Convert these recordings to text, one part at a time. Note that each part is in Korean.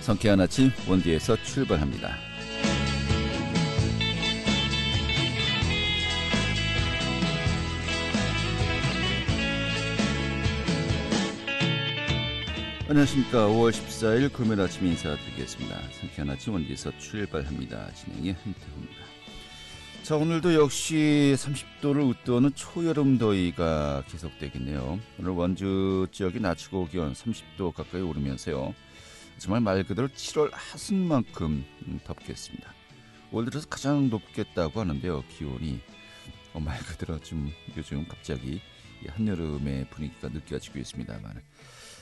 상쾌한 아침 원디에서 출발합니다. 안녕하십니까. 5월 14일 금요일 아침 인사드리겠습니다. 상쾌한 아침 원디에서 출발합니다. 진행의 한태훈입니다. 자, 오늘도 역시 30도를 웃도는 초여름 더위가 계속되겠네요. 오늘 원주 지역의 낮 최고 기온 30도 가까이 오르면서요. 정말 말 그대로 7월 하순만큼 덥겠습니다. 올 들어서 가장 높겠다고 하는데요. 기온이 말 그대로 좀 요즘 갑자기 한여름의 분위기가 느껴지고 있습니다만.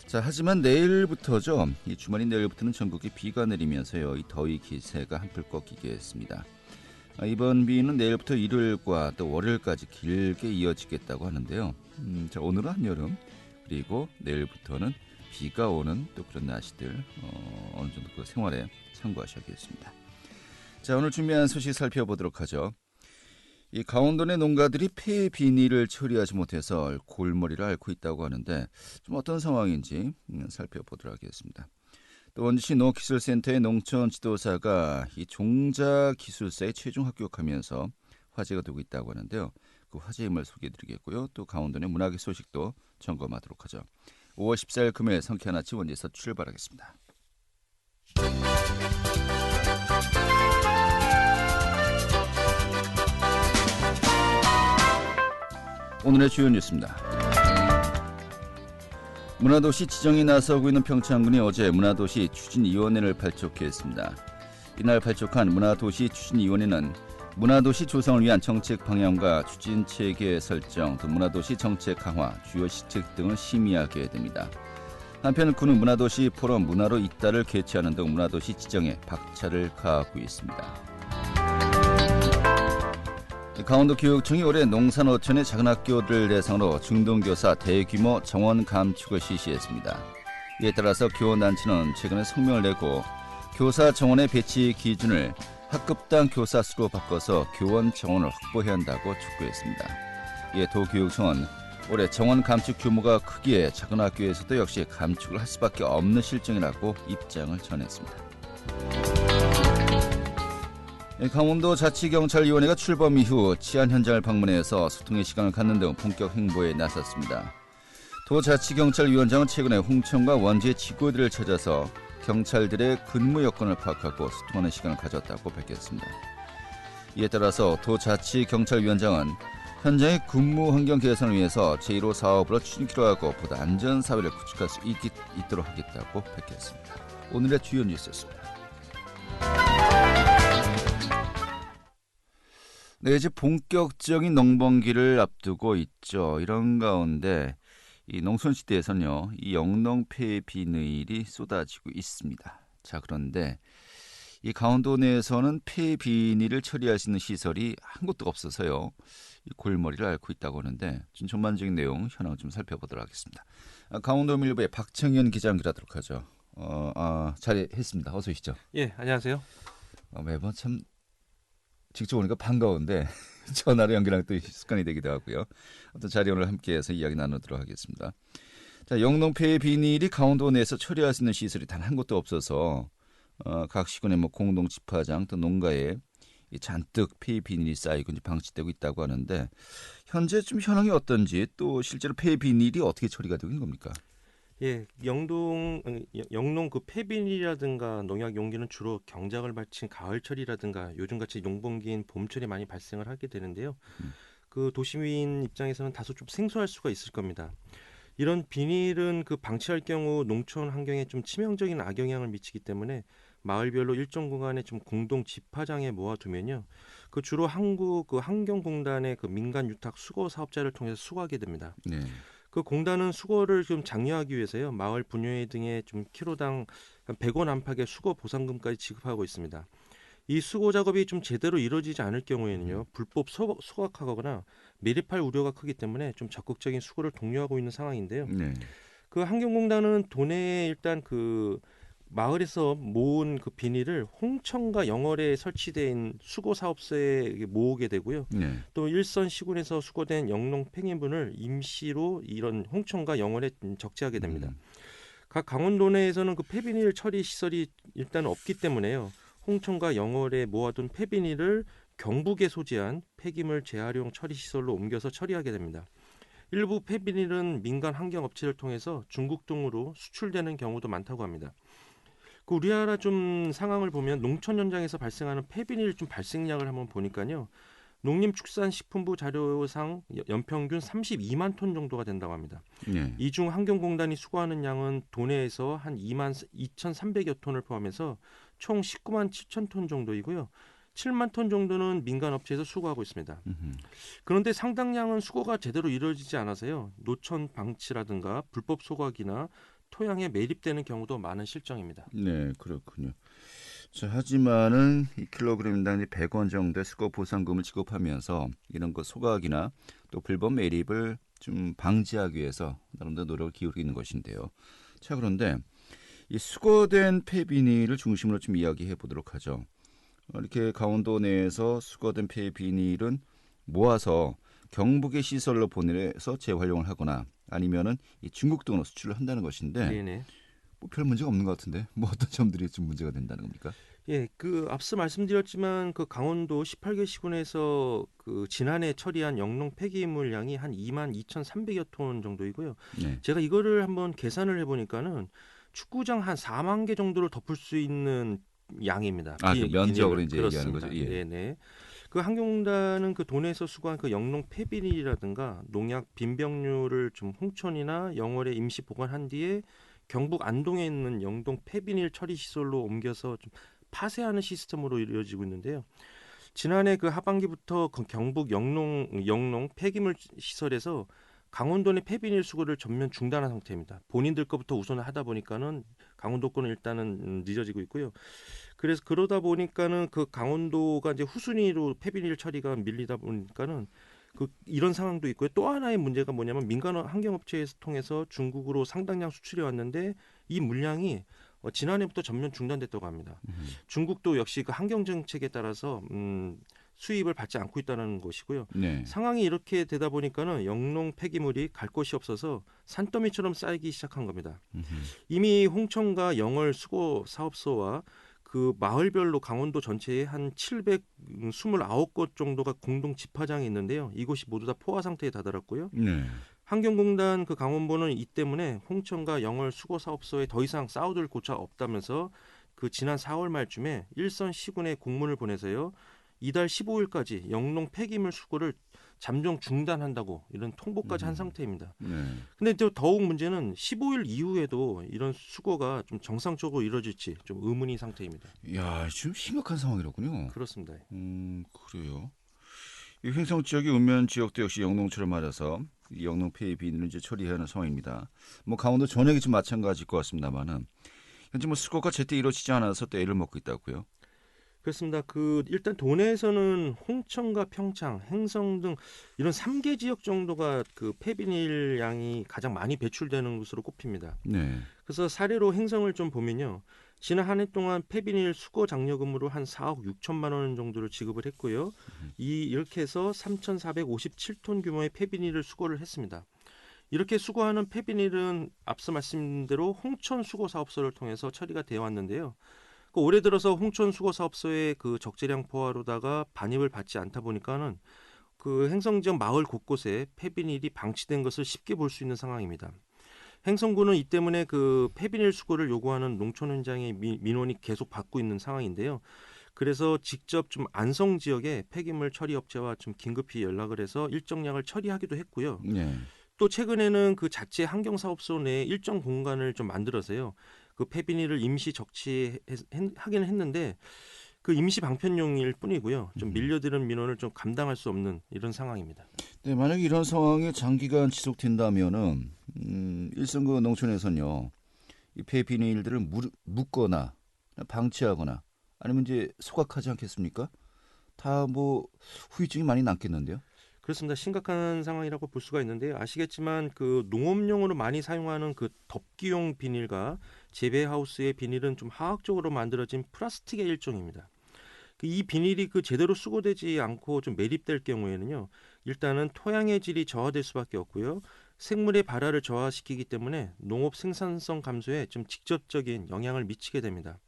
자, 하지만 내일부터죠. 이 주말인 내일부터는 전국에 비가 내리면서요. 이 더위 기세가 한풀 꺾이겠습니다. 이번 비는 내일부터 일요일과 또 월요일까지 길게 이어지겠다고 하는데요. 자, 오늘은 한여름, 그리고 내일부터는 비가 오는 또 그런 날씨들 어느 정도 그 생활에 참고하셔야겠습니다. 자, 오늘 준비한 소식 살펴보도록 하죠. 이 강원도 내 농가들이 폐 비닐을 처리하지 못해서 골머리를 앓고 있다고 하는데 좀 어떤 상황인지 살펴보도록 하겠습니다. 또 원주시 농업기술센터의 농촌 지도사가 이 종자 기술사에 최종 합격하면서 화제가 되고 있다고 하는데요. 그 화제임을 소개해드리겠고요. 또 강원도 내 문화계 소식도 점검하도록 하죠. 5월 14일 금요일 상쾌한 아침 원주에서 출발하겠습니다. 오늘의 주요 뉴스입니다. 문화도시 지정에 나서고 있는 평창군이 어제 문화도시 추진위원회를 발족했습니다. 이날 발족한 문화도시 추진위원회는 문화도시 조성을 위한 정책 방향과 추진체계 설정, 또 문화도시 정책 강화, 주요 시책 등을 심의하게 됩니다. 한편 군은 문화도시 포럼 문화로 이달을 개최하는 등 문화도시 지정에 박차를 가하고 있습니다. 강원도교육청이 올해 농산어촌의 작은 학교들 대상으로 중등교사 대규모 정원 감축을 실시했습니다. 이에 따라서 교원단체는 최근에 성명을 내고 교사 정원의 배치 기준을 학급당 교사 수로 바꿔서 교원 정원을 확보해야 한다고 촉구했습니다. 이에 도교육청은 올해 정원 감축 규모가 크기에 작은 학교에서도 역시 감축을 할 수밖에 없는 실정이라고 입장을 전했습니다. 강원도 자치경찰위원회가 출범 이후 치안 현장을 방문해서 소통의 시간을 갖는 등 본격 행보에 나섰습니다. 도자치경찰위원장은 최근에 홍천과 원주의 지구들을 찾아서 경찰들의 근무 여건을 파악하고 소통하는 시간을 가졌다고 밝혔습니다. 이에 따라서 도자치경찰위원장은 현장의 근무 환경 개선을 위해서 제1호 사업으로 추진키로 하고 보다 안전 사회를 구축할 수 있도록 하겠다고 밝혔습니다. 오늘의 주요 뉴스였습니다. 네, 이제 본격적인 농번기를 앞두고 있죠. 이런 가운데 이 농촌시대에서는요, 이 영농 폐 비닐이 쏟아지고 있습니다. 자, 그런데 이 강원도 내에서는 폐 비닐을 처리할 수 있는 시설이 한 곳도 없어서요, 이 골머리를 앓고 있다고 하는데 좀 전반적인 내용 현황 좀 살펴보도록 하겠습니다. 강원도밀보의 박청현 기자 연결하도록 하죠. 잘했습니다. 어서 오시죠. 예, 안녕하세요. 매번 참 직접 오니까 반가운데 전화로 연결하는 또 습관이 되기도 하고요. 어떤 자리 오늘 함께해서 이야기 나누도록 하겠습니다. 자, 영농폐 비닐이 강원도 내에서 처리할 수 있는 시설이 단 한 곳도 없어서 각 시군의 공동 집화장 또 농가에 잔뜩 폐 비닐이 쌓이고 이제 방치되고 있다고 하는데 현재 좀 현황이 어떤지 또 실제로 폐 비닐이 어떻게 처리가 되고 있는 겁니까? 예, 영농 그 폐비닐이라든가 농약 용기는 주로 경작을 마친 가을철이라든가 요즘같이 용번기인 봄철에 많이 발생을 하게 되는데요. 그 도시민 입장에서는 다소 좀 생소할 수가 있을 겁니다. 이런 비닐은 그 방치할 경우 농촌 환경에 좀 치명적인 악영향을 미치기 때문에 마을별로 일정 구간에 좀 공동 집화장에 모아두면요, 그 주로 한국 그 환경공단의 그 민간 유탁 수거 사업자를 통해서 수거하게 됩니다. 네. 그 공단은 수거를 좀 장려하기 위해서요, 마을 분유회 등의 좀 키로당 100원 안팎의 수거 보상금까지 지급하고 있습니다. 이 수거 작업이 좀 제대로 이루어지지 않을 경우에는요, 불법 소각하거나 매립할 우려가 크기 때문에 좀 적극적인 수거를 독려하고 있는 상황인데요. 네. 그 환경공단은 도내에 일단 그 마을에서 모은 그 비닐을 홍천과 영월에 설치된 수거 사업소에 모으게 되고요. 네. 또 일선 시군에서 수거된 영농 팽이분을 임시로 이런 홍천과 영월에 적재하게 됩니다. 각 강원도 내에서는 그 폐비닐 처리 시설이 일단 없기 때문에요. 홍천과 영월에 모아둔 폐비닐을 경북에 소재한 폐기물 재활용 처리 시설로 옮겨서 처리하게 됩니다. 일부 폐비닐은 민간 환경업체를 통해서 중국 등으로 수출되는 경우도 많다고 합니다. 그 우리나라 좀 상황을 보면 농촌 현장에서 발생하는 폐비닐 좀 발생량을 한번 보니까요. 농림축산식품부 자료상 연평균 32만 톤 정도가 된다고 합니다. 네. 이 중 환경공단이 수거하는 양은 도내에서 한 2만 2,300여 톤을 포함해서 총 19만 7천 톤 정도이고요. 7만 톤 정도는 민간 업체에서 수거하고 있습니다. 그런데 상당량은 수거가 제대로 이루어지지 않아서요. 노천 방치라든가 불법 소각이나 토양에 매립되는 경우도 많은 실정입니다. 네, 그렇군요. 자, 하지만은 이 킬로그램당 100원 정도의 수거 보상금을 지급하면서 이런 거 소각이나 또 불법 매립을 좀 방지하기 위해서 나름대로 노력을 기울이고 있는 것인데요. 자, 그런데 이 수거된 폐비닐을 중심으로 좀 이야기해 보도록 하죠. 이렇게 강원도 내에서 수거된 폐비닐은 모아서 경북의 시설로 보내서 재활용을 하거나 아니면은 이 중국 등으로 수출을 한다는 것인데 네네. 뭐 별 문제가 없는 것 같은데 뭐 어떤 점들이 좀 문제가 된다는 겁니까? 예, 그 앞서 말씀드렸지만 그 강원도 18개 시군에서 그 지난해 처리한 영농 폐기물 양이 한 2만 2,300여 톤 정도이고요. 네. 제가 이거를 한번 계산을 해보니까는 축구장 한 4만 개 정도를 덮을 수 있는 양입니다. 아, 그 면적으로 비닐을. 이제 얘기하는 그렇습니다. 거죠. 예. 네네. 그 환경공단은 그 도내에서 수거한 그 영농 폐비닐이라든가 농약 빈병류를 좀 홍천이나 영월에 임시 보관한 뒤에 경북 안동에 있는 영동 폐비닐 처리 시설로 옮겨서 좀 파쇄하는 시스템으로 이루어지고 있는데요. 지난해 그 하반기부터 그 경북 영농 폐기물 시설에서 강원도 내 폐비닐 수거를 전면 중단한 상태입니다. 본인들 거부터 우선 하다 보니까는 강원도 거는 일단은 늦어지고 있고요. 그래서 그러다 보니까는 그 강원도가 이제 후순위로 폐비닐 처리가 밀리다 보니까는 그 이런 상황도 있고요. 또 하나의 문제가 뭐냐면 민간 환경업체에서 통해서 중국으로 상당량 수출해 왔는데 이 물량이 지난해부터 전면 중단됐다고 합니다. 중국도 역시 그 환경 정책에 따라서 수입을 받지 않고 있다는 것이고요. 네. 상황이 이렇게 되다 보니까는 영농 폐기물이 갈 곳이 없어서 산더미처럼 쌓이기 시작한 겁니다. 이미 홍천과 영월 수거 사업소와 그 마을별로 강원도 전체에 한 729곳 정도가 공동 집화장이 있는데요. 이곳이 모두 다 포화 상태에 다다랐고요. 네. 환경공단 그 강원부는 이 때문에 홍천과 영월 수거 사업소에 더 이상 쌓아둘 곳이 없다면서 그 지난 4월 말쯤에 일선 시군에 공문을 보내서요. 이달 15일까지 영농 폐기물 수거를 잠정 중단한다고 이런 통보까지 한 상태입니다. 네. 근데 또 더욱 문제는 15일 이후에도 이런 수거가 좀 정상적으로 이루어질지 좀 의문인 상태입니다. 야, 좀 심각한 상황이로군요. 그렇습니다. 그래요. 이 횡성 지역의 읍면 지역도 역시 영농처럼 맞아서 이 영농 폐 비닐을 이제 처리하는 상황입니다. 뭐 강원도 전역이 좀 마찬가지일 것 같습니다만은 현재 뭐 수거가 제때 이루어지지 않아서 또 애를 먹고 있다고요. 그렇습니다. 그 일단 도내에서는 홍천과 평창, 행성 등 이런 3개 지역 정도가 그 폐비닐 양이 가장 많이 배출되는 곳으로 꼽힙니다. 네. 그래서 사례로 행성을 좀 보면요. 지난 한 해 동안 폐비닐 수거 장려금으로 한 4억 6천만 원 정도를 지급을 했고요. 이렇게 해서 3,457톤 규모의 폐비닐을 수거를 했습니다. 이렇게 수거하는 폐비닐은 앞서 말씀드린 대로 홍천 수거 사업소를 통해서 처리가 되어 왔는데요. 그 올해 들어서 홍천 수거 사업소의 그 적재량 포화로다가 반입을 받지 않다 보니까는 그 행성 지역 마을 곳곳에 폐비닐이 방치된 것을 쉽게 볼 수 있는 상황입니다. 행성구는 이 때문에 그 폐비닐 수거를 요구하는 농촌 현장의 민원이 계속 받고 있는 상황인데요. 그래서 직접 좀 안성 지역의 폐기물 처리 업체와 좀 긴급히 연락을 해서 일정량을 처리하기도 했고요. 네. 또 최근에는 그 자체 환경사업소 내에 일정 공간을 좀 만들어서요. 그 폐비닐을 임시 적치하기는 했는데 그 임시 방편용일 뿐이고요. 좀 밀려드는 민원을 좀 감당할 수 없는 이런 상황입니다. 네, 만약에 이런 상황이 장기간 지속된다면은 일선 그 농촌에서는요, 이 폐비닐들을 묶거나 방치하거나 아니면 이제 소각하지 않겠습니까? 다 뭐 후유증이 많이 남겠는데요. 그렇습니다. 심각한 상황이라고 볼 수가 있는데요. 아시겠지만 그 농업용으로 많이 사용하는 그 덮기용 비닐과 재배하우스의 비닐은 좀 화학적으로 만들어진 플라스틱의 일종입니다. 이 비닐이 그 제대로 수거되지 않고 좀 매립될 경우에는요. 일단은 토양의 질이 저하될 수밖에 없고요. 생물의 발화를 저하시키기 때문에 농업 생산성 감소에 좀 직접적인 영향을 미치게 됩니다.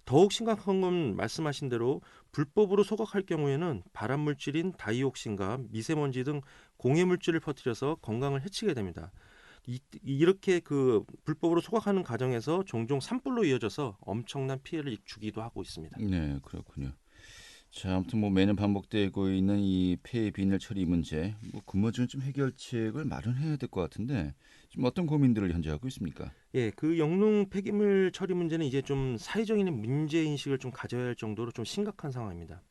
더욱 심각한 건 말씀하신 대로 불법으로 소각할 경우에는 발암 물질인 다이옥신과 미세먼지 등 공해 물질을 퍼뜨려서 건강을 해치게 됩니다. 이렇게 그 불법으로 소각하는 과정에서 종종 산불로 이어져서 엄청난 피해를 주기도 하고 있습니다. 네, 그렇군요. 자, 아무튼 뭐 매년 반복되고 있는 이 폐 비닐 처리 문제, 뭐 근본적인 좀 해결책을 마련해야 될 것 같은데 지금 어떤 고민들을 현재 하고 있습니까? 예, 그 영농 폐기물 처리 문제는 이제 좀 사회적인 문제 인식을 좀 가져야 할 정도로 좀 심각한 상황입니다.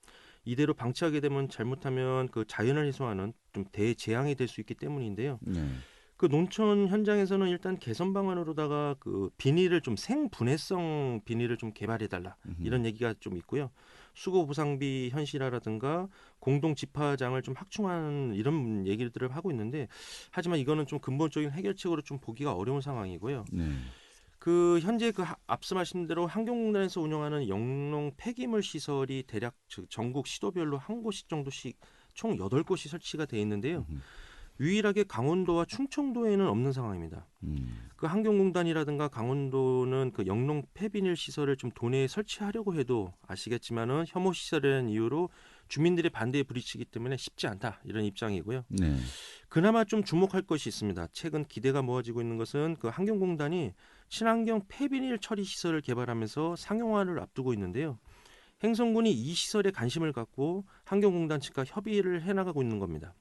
이대로 방치하게 되면 잘못하면 그 자연을 해소하는 좀 대재앙이 될 수 있기 때문인데요. 네. 그 농촌 현장에서는 일단 개선 방안으로다가 그 비닐을 좀 생분해성 비닐을 좀 개발해달라 이런 얘기가 좀 있고요. 수거 보상비 현실화라든가 공동 집화장을 좀 확충하는 이런 얘기들을 하고 있는데 하지만 이거는 좀 근본적인 해결책으로 좀 보기가 어려운 상황이고요. 네. 그 현재 앞서 말씀드린 대로 환경공단에서 운영하는 영농 폐기물 시설이 대략 전국 시도별로 한 곳씩 정도씩 총 8곳이 설치가 돼 있는데요. 유일하게 강원도와 충청도에는 없는 상황입니다. 그 환경공단이라든가 강원도는 그 영농 폐비닐 시설을 좀 도내에 설치하려고 해도 아시겠지만은 혐오 시설이라는 이유로 주민들의 반대에 부딪히기 때문에 쉽지 않다 이런 입장이고요. 네. 그나마 좀 주목할 것이 있습니다. 최근 기대가 모아지고 있는 것은 그 환경공단이 친환경 폐비닐 처리 시설을 개발하면서 상용화를 앞두고 있는데요. 행성군이 이 시설에 관심을 갖고 환경공단 측과 협의를 해나가고 있는 겁니다.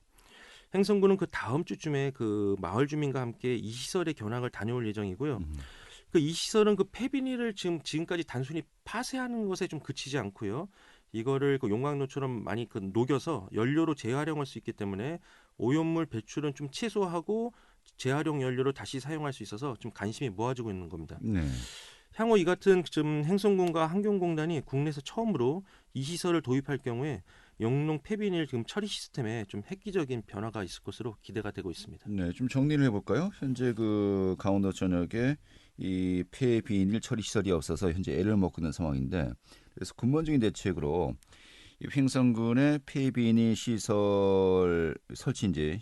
행성군은 그 다음 주쯤에 그 마을 주민과 함께 이 시설의 견학을 다녀올 예정이고요. 그 이 시설은 그 폐비닐을 지금까지 단순히 파쇄하는 것에 좀 그치지 않고요. 이거를 그 용광로처럼 많이 그 녹여서 연료로 재활용할 수 있기 때문에 오염물 배출은 좀 최소화하고 재활용 연료로 다시 사용할 수 있어서 좀 관심이 모아지고 있는 겁니다. 네. 향후 이 같은 좀 행성군과 환경공단이 국내에서 처음으로 이 시설을 도입할 경우에 영농 폐비닐 지금 처리 시스템에 좀 획기적인 변화가 있을 것으로 기대가 되고 있습니다. 네, 좀 정리를 해볼까요? 현재 그 강원도 전역에 이 폐 비닐 처리 시설이 없어서 현재 애를 먹고 있는 상황인데, 그래서 근본적인 대책으로 이 횡성군의 폐 비닐 시설 설치를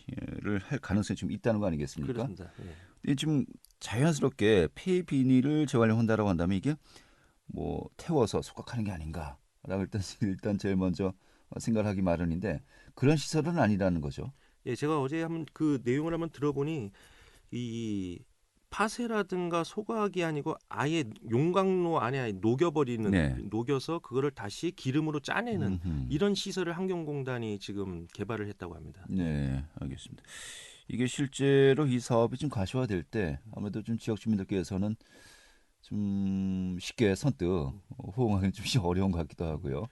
할 가능성이 좀 있다는 거 아니겠습니까? 그렇습니다. 예. 이 지금 자연스럽게 폐 비닐을 재활용한다라고 한다면 이게 뭐 태워서 소각하는 게 아닌가라고 일단 제일 먼저 생각하기 마련인데 그런 시설은 아니라는 거죠. 예, 제가 어제 한번 그 내용을 한번 들어보니 이 파쇄라든가 소각이 아니고 아예 용광로 안에 아예 녹여버리는 네. 녹여서 그거를 다시 기름으로 짜내는 음흠. 이런 시설을 환경공단이 지금 개발을 했다고 합니다. 네, 알겠습니다. 이게 실제로 이 사업이 좀 가시화될 때 아무래도 좀 지역 주민들께서는 좀 쉽게 선뜻 호응하기는 좀 어려운 것 같기도 하고요.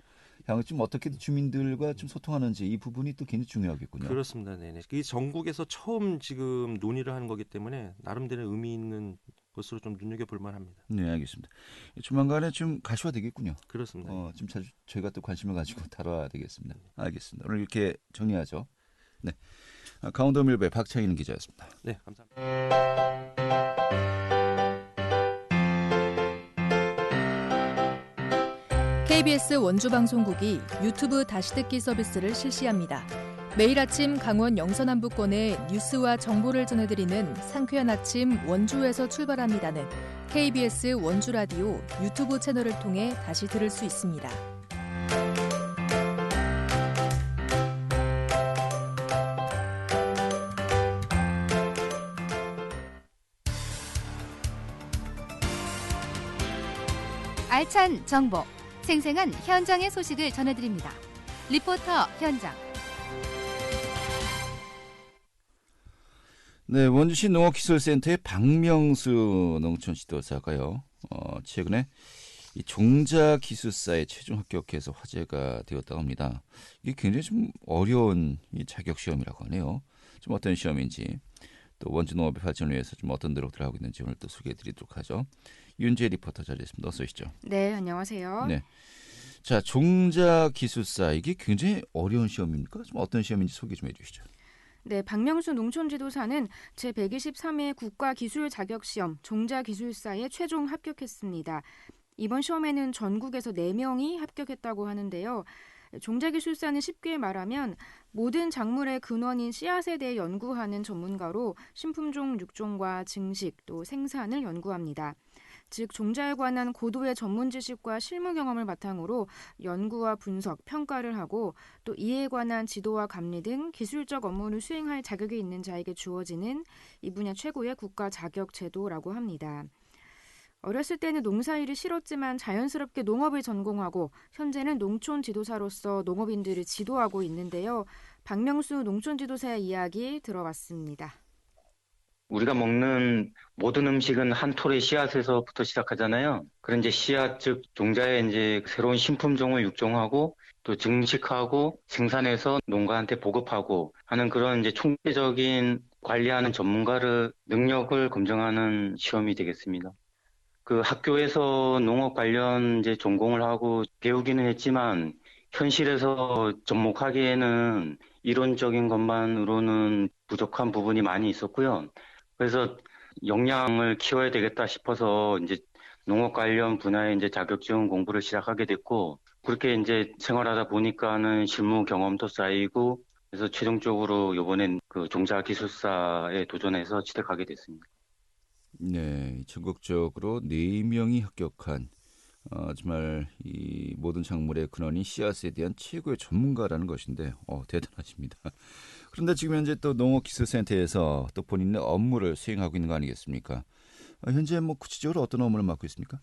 향후 좀 어떻게 주민들과 좀 소통하는지 이 부분이 또 굉장히 중요하겠군요. 그렇습니다. 네네. 이 전국에서 처음 지금 논의를 하는 거기 때문에 나름대로 의미 있는 것으로 좀 눈여겨볼 만합니다. 네, 알겠습니다. 조만간에 좀 가시화되겠군요. 그렇습니다. 좀 자주 저희가 또 관심을 가지고 다뤄야 되겠습니다. 알겠습니다. 오늘 이렇게 정리하죠. 네, 강원도 밀배 박창인 기자였습니다. 네, 감사합니다. KBS 원주방송국이 유튜브 다시 듣기 서비스를 실시합니다. 매일 아침 강원 영서남부권의 뉴스와 정보를 전해드리는 상쾌한 아침 원주에서 출발합니다는 KBS 원주라디오 유튜브 채널을 통해 다시 들을 수 있습니다. 알찬 정보, 생생한 현장의 소식을 전해드립니다. 리포터 현장. 네, 원주시 농업기술센터의 박명수 농촌지도사가요. 최근에 이 종자기술사에 최종 합격해서 화제가 되었다고 합니다. 이게 굉장히 좀 어려운 이 자격 시험이라고 하네요. 좀 어떤 시험인지 또 원주 농업의 발전을 위해서 좀 어떤 노력들을 하고 있는지 오늘 또 소개해드리도록 하죠. 윤재 리포터 자리했습니다. 어서 오시죠. 네, 안녕하세요. 네. 자, 종자기술사 이게 굉장히 어려운 시험입니까? 좀 어떤 시험인지 소개 좀 해주시죠. 네, 박명수 농촌지도사는 제123회 국가기술 자격시험 종자기술사에 최종 합격했습니다. 이번 시험에는 전국에서 4명이 합격했다고 하는데요. 종자기술사는 쉽게 말하면 모든 작물의 근원인 씨앗에 대해 연구하는 전문가로 신품종, 육종과 증식, 또 생산을 연구합니다. 즉 종자에 관한 고도의 전문 지식과 실무 경험을 바탕으로 연구와 분석, 평가를 하고 또 이에 관한 지도와 감리 등 기술적 업무를 수행할 자격이 있는 자에게 주어지는 이 분야 최고의 국가 자격 제도라고 합니다. 어렸을 때는 농사일이 싫었지만 자연스럽게 농업을 전공하고 현재는 농촌 지도사로서 농업인들을 지도하고 있는데요. 박명수 농촌 지도사의 이야기 들어봤습니다. 우리가 먹는 모든 음식은 한 톨의 씨앗에서부터 시작하잖아요. 그런 이제 씨앗, 즉 종자에 이제 새로운 신품종을 육종하고 또 증식하고 생산해서 농가한테 보급하고 하는 그런 이제 총체적인 관리하는 전문가를 능력을 검증하는 시험이 되겠습니다. 그 학교에서 농업 관련 이제 전공을 하고 배우기는 했지만 현실에서 접목하기에는 이론적인 것만으로는 부족한 부분이 많이 있었고요. 그래서 역량을 키워야 되겠다 싶어서 이제 농업 관련 분야에 이제 자격증 공부를 시작하게 됐고, 그렇게 이제 생활하다 보니까는 실무 경험도 쌓이고, 그래서 최종적으로 이번엔 그 종자 기술사에 도전해서 취득하게 됐습니다. 네, 전국적으로 4명이 합격한 정말 이 모든 작물의 근원인 씨앗에 대한 최고의 전문가라는 것인데 대단하십니다. 그런데 지금 현재 또 농업기술센터에서 또 본인의 업무를 수행하고 있는 거 아니겠습니까? 현재 뭐 구체적으로 어떤 업무를 맡고 있습니까?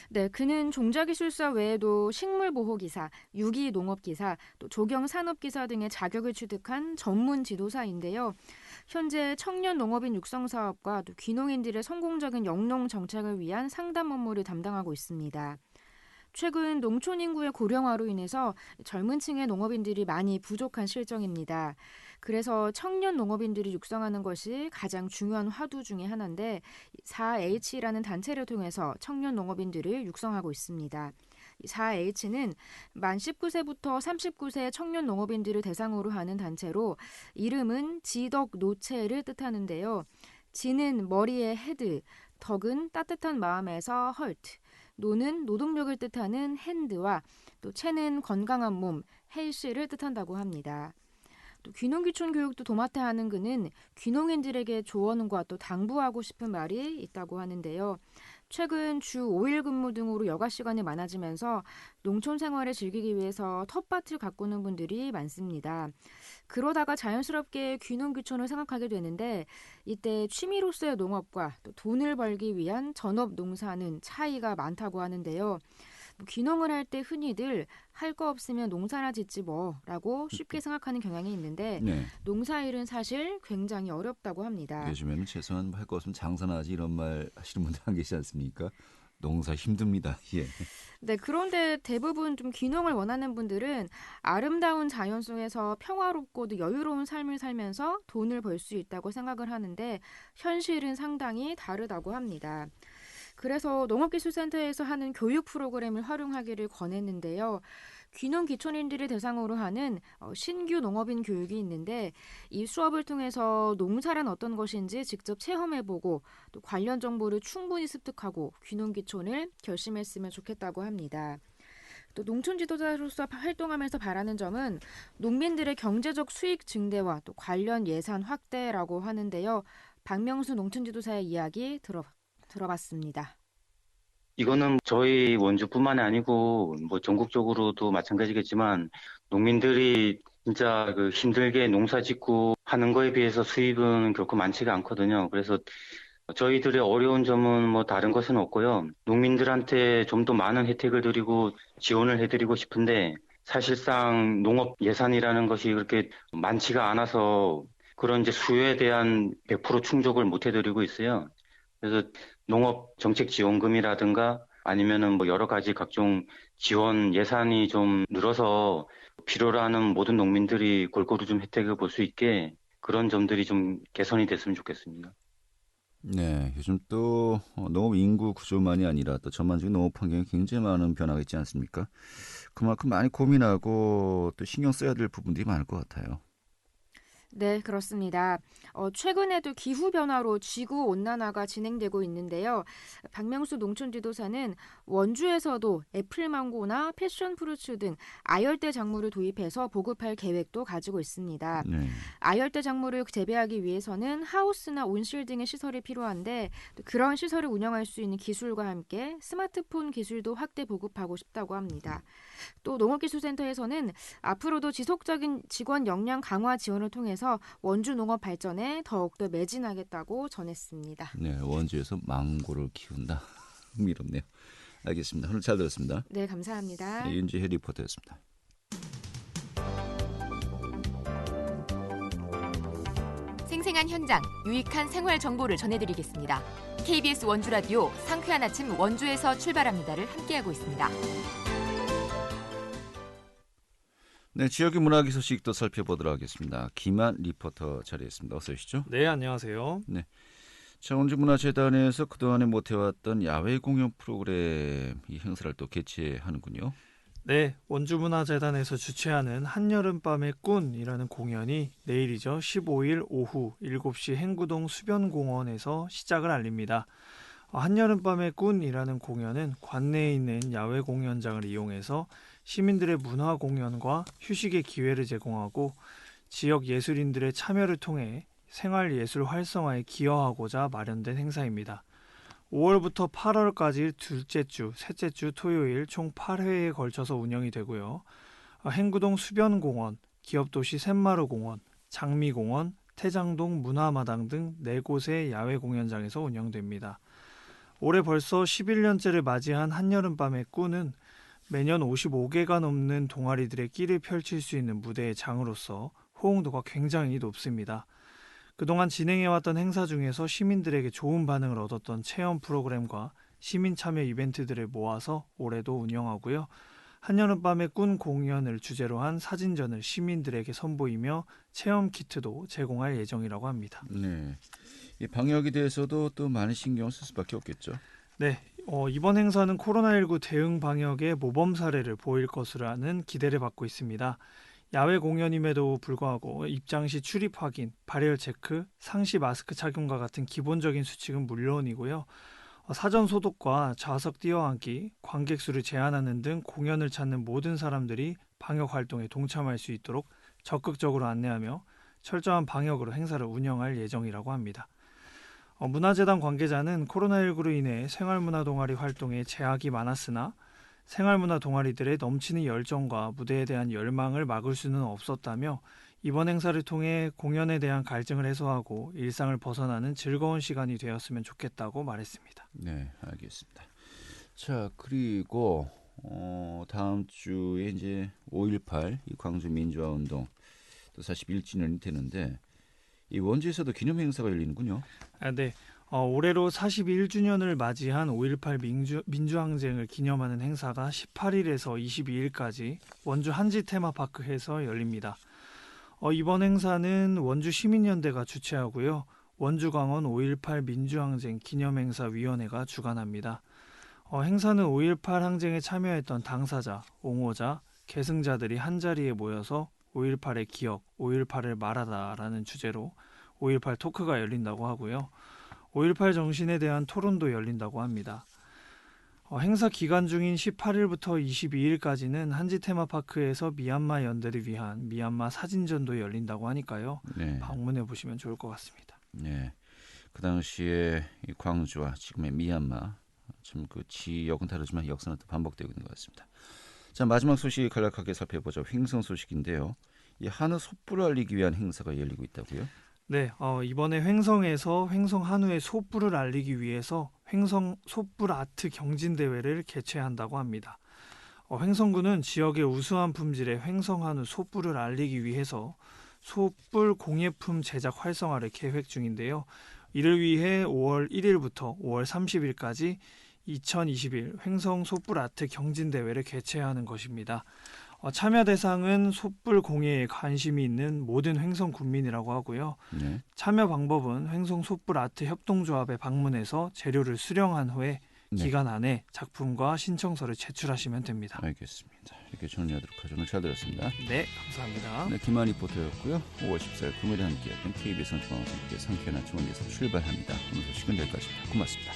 네, 그는 종자기술사 외에도 식물보호기사, 유기농업기사, 또 조경산업기사 등의 자격을 취득한 전문 지도사인데요. 현재 청년 농업인 육성 사업과 또 귀농인들의 성공적인 영농 정책을 위한 상담 업무를 담당하고 있습니다. 최근 농촌 인구의 고령화로 인해서 젊은 층의 농업인들이 많이 부족한 실정입니다. 그래서 청년 농업인들이 육성하는 것이 가장 중요한 화두 중에 하나인데 4H라는 단체를 통해서 청년 농업인들을 육성하고 있습니다. 4H는 만 19세부터 39세 청년 농업인들을 대상으로 하는 단체로 이름은 지덕 노체를 뜻하는데요. 지는 머리의 헤드, 덕은 따뜻한 마음에서 헐트, 노는 노동력을 뜻하는 핸드와 또 체는 건강한 몸, 헬스를 뜻한다고 합니다. 또 귀농귀촌 교육도 도맡아 하는 그는 귀농인들에게 조언과 또 당부하고 싶은 말이 있다고 하는데요. 최근 주 5일 근무 등으로 여가 시간이 많아지면서 농촌 생활을 즐기기 위해서 텃밭을 가꾸는 분들이 많습니다. 그러다가 자연스럽게 귀농귀촌을 생각하게 되는데 이때 취미로서의 농업과 또 돈을 벌기 위한 전업 농사는 차이가 많다고 하는데요. 귀농을 할 때 흔히들 할 거 없으면 농사나 짓지 뭐라고 쉽게 생각하는 경향이 있는데 네. 농사일은 사실 굉장히 어렵다고 합니다. 요즘에는 최소한 할 거 없으면 장사나 하지 이런 말 하시는 분들 안 계시지 않습니까? 농사 힘듭니다. 예. 네, 그런데 대부분 좀 귀농을 원하는 분들은 아름다운 자연 속에서 평화롭고도 여유로운 삶을 살면서 돈을 벌 수 있다고 생각을 하는데 현실은 상당히 다르다고 합니다. 그래서 농업기술센터에서 하는 교육 프로그램을 활용하기를 권했는데요. 귀농 귀촌인들을 대상으로 하는 신규 농업인 교육이 있는데 이 수업을 통해서 농사란 어떤 것인지 직접 체험해보고 또 관련 정보를 충분히 습득하고 귀농 귀촌을 결심했으면 좋겠다고 합니다. 또 농촌 지도자로서 활동하면서 바라는 점은 농민들의 경제적 수익 증대와 또 관련 예산 확대라고 하는데요. 박명수 농촌 지도사의 이야기 들어봤습니다. 이거는 저희 원주뿐만이 아니고 뭐 전국적으로도 마찬가지겠지만 농민들이 진짜 그 힘들게 농사 짓고 하는 거에 비해서 수입은 결코 많지가 않거든요. 그래서 저희들의 어려운 점은 뭐 다른 것은 없고요. 농민들한테 좀 더 많은 혜택을 드리고 지원을 해드리고 싶은데 사실상 농업 예산이라는 것이 그렇게 많지가 않아서 그런 이제 수요에 대한 100% 충족을 못 해드리고 있어요. 그래서 농업 정책 지원금이라든가 아니면은 뭐 여러 가지 각종 지원 예산이 좀 늘어서 필요로 하는 모든 농민들이 골고루 좀 혜택을 볼 수 있게 그런 점들이 좀 개선이 됐으면 좋겠습니다. 네, 요즘 또 농업 인구 구조만이 아니라 또 전반적인 농업 환경에 굉장히 많은 변화가 있지 않습니까? 그만큼 많이 고민하고 또 신경 써야 될 부분들이 많을 것 같아요. 네, 그렇습니다. 최근에도 기후변화로 지구온난화가 진행되고 있는데요. 박명수 농촌지도사는 원주에서도 애플망고나 패션프루츠 등 아열대 작물을 도입해서 보급할 계획도 가지고 있습니다. 네. 아열대 작물을 재배하기 위해서는 하우스나 온실 등의 시설이 필요한데 또 그런 시설을 운영할 수 있는 기술과 함께 스마트폰 기술도 확대 보급하고 싶다고 합니다. 또 농업기술센터에서는 앞으로도 지속적인 직원 역량 강화 지원을 통해서 원주 농업 발전에 더욱더 매진하겠다고 전했습니다. 네, 원주에서 망고를 키운다. 흥미롭네요. 알겠습니다. 오늘 잘 들었습니다. 네, 감사합니다. 네, 윤지혜 리포터였습니다. 생생한 현장, 유익한 생활 정보를 전해드리겠습니다. KBS 원주 라디오 상쾌한 아침 원주에서 출발합니다를 함께하고 있습니다. 네, 지역의 문화기 소식도 살펴보도록 하겠습니다. 김한 리포터 자리했습니다. 어서 오시죠. 네, 안녕하세요. 자, 원주문화재단에서 그동안에 못해왔던 야외 공연 프로그램 이 행사를 또 개최하는군요. 네, 원주문화재단에서 주최하는 한여름밤의 꾼이라는 공연이 내일이죠. 15일 오후 7시 행구동 수변공원에서 시작을 알립니다. 한여름밤의 꾼이라는 공연은 관내에 있는 야외 공연장을 이용해서 시민들의 문화 공연과 휴식의 기회를 제공하고 지역 예술인들의 참여를 통해 생활예술 활성화에 기여하고자 마련된 행사입니다. 5월부터 8월까지 둘째 주, 셋째 주 토요일 총 8회에 걸쳐서 운영이 되고요. 행구동 수변공원, 기업도시 샘마루공원, 장미공원, 태장동 문화마당 등 4곳의 야외 공연장에서 운영됩니다. 올해 벌써 11년째를 맞이한 한여름밤의 꾼은 매년 55개가 넘는 동아리들의 끼를 펼칠 수 있는 무대의 장으로서 호응도가 굉장히 높습니다. 그동안 진행해왔던 행사 중에서 시민들에게 좋은 반응을 얻었던 체험 프로그램과 시민 참여 이벤트들을 모아서 올해도 운영하고요. 한여름밤의 꾼 공연을 주제로 한 사진전을 시민들에게 선보이며 체험 키트도 제공할 예정이라고 합니다. 네, 이 방역에 대해서도 또 많은 신경을 쓸 수밖에 없겠죠. 네, 이번 행사는 코로나19 대응 방역의 모범 사례를 보일 것이라는 기대를 받고 있습니다. 야외 공연임에도 불구하고 입장 시 출입 확인, 발열 체크, 상시 마스크 착용과 같은 기본적인 수칙은 물론이고요. 사전 소독과 좌석 띄어앉기, 관객 수를 제한하는 등 공연을 찾는 모든 사람들이 방역 활동에 동참할 수 있도록 적극적으로 안내하며 철저한 방역으로 행사를 운영할 예정이라고 합니다. 문화재단 관계자는 코로나19로 인해 생활문화 동아리 활동에 제약이 많았으나 생활문화 동아리들의 넘치는 열정과 무대에 대한 열망을 막을 수는 없었다며 이번 행사를 통해 공연에 대한 갈증을 해소하고 일상을 벗어나는 즐거운 시간이 되었으면 좋겠다고 말했습니다. 네, 알겠습니다. 자, 그리고 다음 주에 이제 5.18 이 광주 민주화 운동 또 41주년이 되는데 이 원주에서도 기념 행사가 열리는군요. 네. 올해로 41주년을 맞이한 5.18 민주항쟁을 기념하는 행사가 18일에서 22일까지 원주 한지 테마파크에서 열립니다. 이번 행사는 원주 시민연대가 주최하고요. 원주광원 5.18 민주항쟁 기념행사위원회가 주관합니다. 행사는 5.18 항쟁에 참여했던 당사자, 옹호자, 계승자들이 한자리에 모여서 5.18의 기억, 5.18을 말하다라는 주제로 5.18 토크가 열린다고 하고요. 5.18 정신에 대한 토론도 열린다고 합니다. 행사 기간 중인 18일부터 22일까지는 한지 테마파크에서 미얀마 연대를 위한 미얀마 사진전도 열린다고 하니까요. 네. 방문해 보시면 좋을 것 같습니다. 네, 그 당시에 이 광주와 지금의 미얀마 좀 그 지역은 다르지만 역사는 또 반복되고 있는 것 같습니다. 자, 마지막 소식 간략하게 살펴보죠. 횡성 소식인데요. 이 한우 솥불을 알리기 위한 행사가 열리고 있다고요? 네, 이번에 횡성에서 횡성 한우의 솥불을 알리기 위해서 횡성 솥불 아트 경진대회를 개최한다고 합니다. 횡성군은 지역의 우수한 품질의 횡성 한우 솥불을 알리기 위해서 솥불 공예품 제작 활성화를 계획 중인데요. 이를 위해 5월 1일부터 5월 30일까지 2021 횡성 솥불 아트 경진대회를 개최하는 것입니다. 참여 대상은 솥불 공예에 관심이 있는 모든 횡성 군민이라고 하고요. 네. 참여 방법은 횡성 솥불 아트 협동조합에 방문해서 재료를 수령한 후에 네. 기간 안에 작품과 신청서를 제출하시면 됩니다. 알겠습니다. 이렇게 정리하도록 하죠. 오늘 잘 들었습니다. 네, 감사합니다. 네, 김한 리포터였고요. 5월 14일 금요일에 함께했던 KBS 원주방송국의 상쾌한 아침 원에서 출발합니다. 오늘 소식은 여기까지입니다. 고맙습니다.